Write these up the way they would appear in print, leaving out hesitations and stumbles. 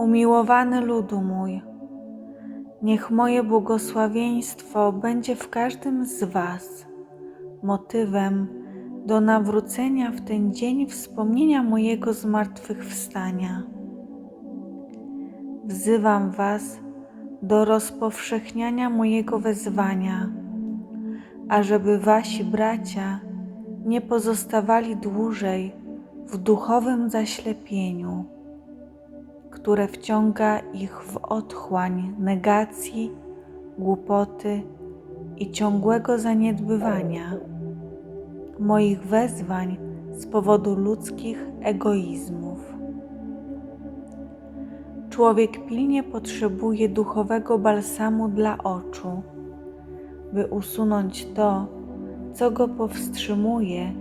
Umiłowany ludu mój, niech moje błogosławieństwo będzie w każdym z was motywem do nawrócenia w ten dzień wspomnienia mojego zmartwychwstania. Wzywam was do rozpowszechniania mojego wezwania, ażeby wasi bracia nie pozostawali dłużej w duchowym zaślepieniu, które wciąga ich w otchłań negacji, głupoty i ciągłego zaniedbywania moich wezwań z powodu ludzkich egoizmów. Człowiek pilnie potrzebuje duchowego balsamu dla oczu, by usunąć to, co go powstrzymuje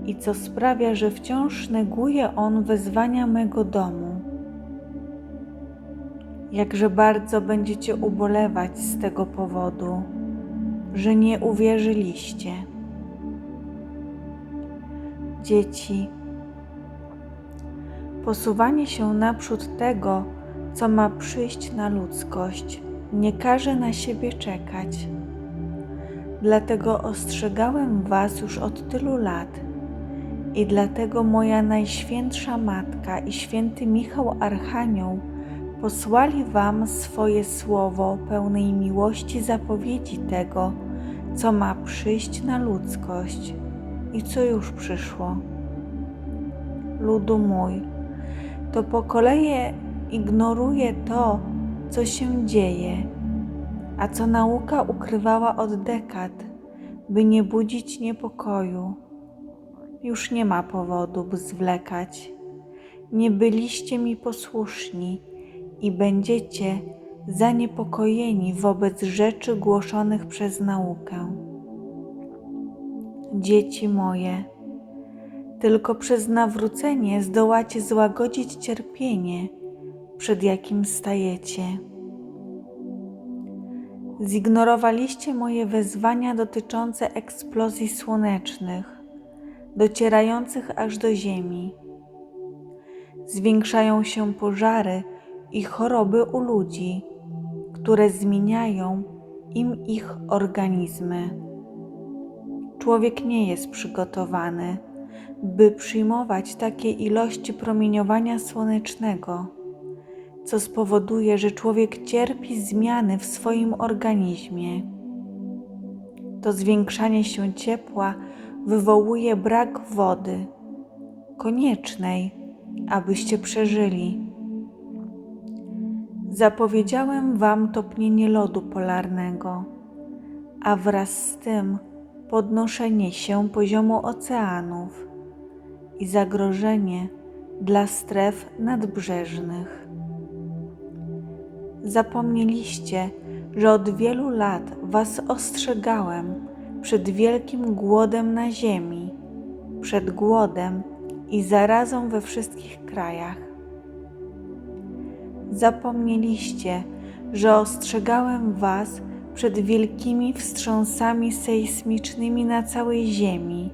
i co sprawia, że wciąż neguje on wezwania mego domu. Jakże bardzo będziecie ubolewać z tego powodu, że nie uwierzyliście. Dzieci, posuwanie się naprzód tego, co ma przyjść na ludzkość, nie każe na siebie czekać. Dlatego ostrzegałem was już od tylu lat i dlatego moja Najświętsza Matka i święty Michał Archanioł posłali wam swoje słowo pełnej miłości zapowiedzi tego, co ma przyjść na ludzkość i co już przyszło. Ludu mój, to pokoleje ignoruje to, co się dzieje, a co nauka ukrywała od dekad, by nie budzić niepokoju. Już nie ma powodu, by zwlekać. Nie byliście mi posłuszni i będziecie zaniepokojeni wobec rzeczy głoszonych przez naukę. Dzieci moje, tylko przez nawrócenie zdołacie złagodzić cierpienie, przed jakim stajecie. Zignorowaliście moje wezwania dotyczące eksplozji słonecznych, docierających aż do Ziemi. Zwiększają się pożary i choroby u ludzi, które zmieniają im ich organizmy. Człowiek nie jest przygotowany, by przyjmować takie ilości promieniowania słonecznego, co spowoduje, że człowiek cierpi zmiany w swoim organizmie. To zwiększanie się ciepła wywołuje brak wody, koniecznej, abyście przeżyli. Zapowiedziałem wam topnienie lodu polarnego, a wraz z tym podnoszenie się poziomu oceanów i zagrożenie dla stref nadbrzeżnych. Zapomnieliście, że od wielu lat was ostrzegałem przed wielkim głodem na ziemi, przed głodem i zarazą we wszystkich krajach. Zapomnieliście, że ostrzegałem was przed wielkimi wstrząsami sejsmicznymi na całej Ziemi,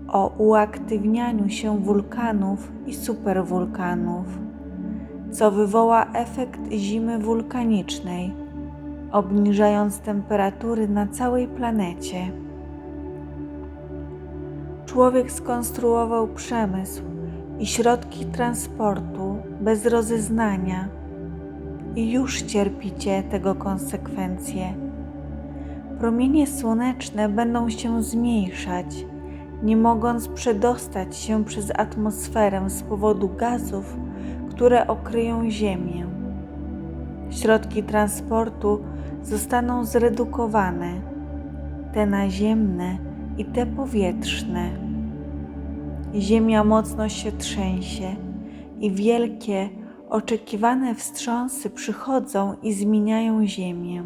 o uaktywnianiu się wulkanów i superwulkanów, co wywoła efekt zimy wulkanicznej, obniżając temperatury na całej planecie. Człowiek skonstruował przemysł i środki transportu bez rozeznania i już cierpicie tego konsekwencje. Promienie słoneczne będą się zmniejszać, nie mogąc przedostać się przez atmosferę z powodu gazów, które okryją Ziemię. Środki transportu zostaną zredukowane, te naziemne i te powietrzne. Ziemia mocno się trzęsie i wielkie, oczekiwane wstrząsy przychodzą i zmieniają Ziemię.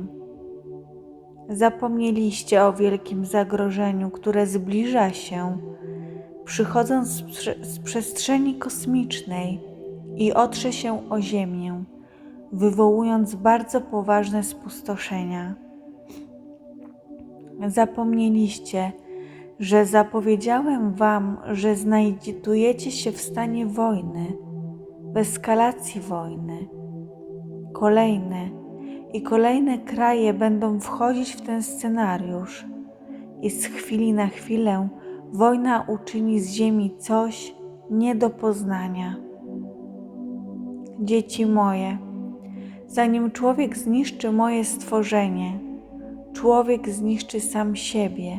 Zapomnieliście o wielkim zagrożeniu, które zbliża się, przychodząc z przestrzeni kosmicznej i otrze się o Ziemię, wywołując bardzo poważne spustoszenia. Zapomnieliście, że zapowiedziałem wam, że znajdujecie się w stanie wojny, w eskalacji wojny. Kolejne i kolejne kraje będą wchodzić w ten scenariusz i z chwili na chwilę wojna uczyni z ziemi coś nie do poznania. Dzieci moje, zanim człowiek zniszczy moje stworzenie, człowiek zniszczy sam siebie,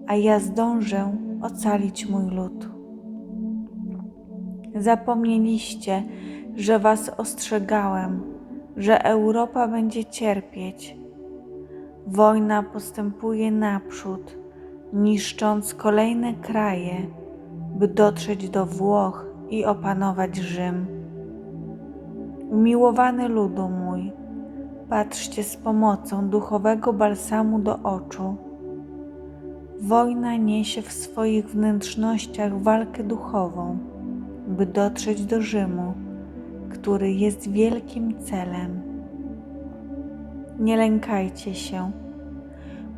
a ja zdążę ocalić mój lud. Zapomnieliście, że was ostrzegałem, że Europa będzie cierpieć. Wojna postępuje naprzód, niszcząc kolejne kraje, by dotrzeć do Włoch i opanować Rzym. Umiłowany ludu mój, patrzcie z pomocą duchowego balsamu do oczu. Wojna niesie w swoich wnętrznościach walkę duchową, by dotrzeć do Rzymu, który jest wielkim celem. Nie lękajcie się.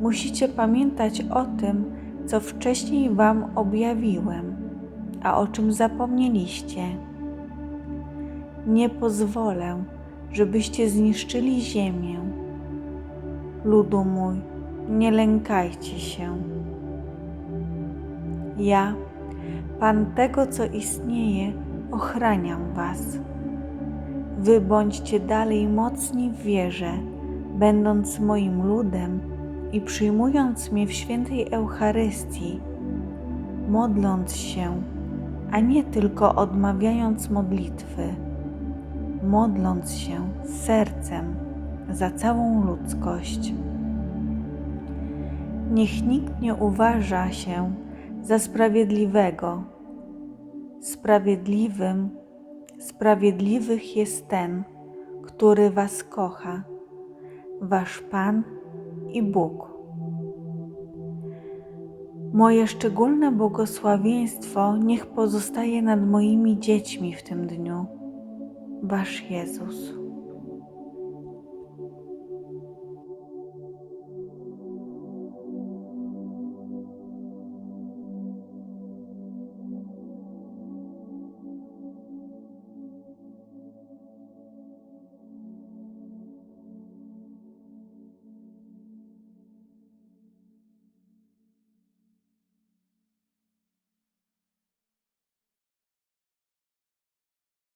Musicie pamiętać o tym, co wcześniej wam objawiłem, a o czym zapomnieliście. Nie pozwolę, żebyście zniszczyli ziemię. Ludu mój, nie lękajcie się. Ja, Pan tego, co istnieje, ochraniam was. Wy bądźcie dalej mocni w wierze, będąc moim ludem i przyjmując mnie w świętej Eucharystii, modląc się, a nie tylko odmawiając modlitwy, modląc się z sercem za całą ludzkość. Niech nikt nie uważa się za sprawiedliwego. Sprawiedliwych jest ten, który was kocha, wasz Pan i Bóg. Moje szczególne błogosławieństwo niech pozostaje nad moimi dziećmi w tym dniu. Wasz Jezus.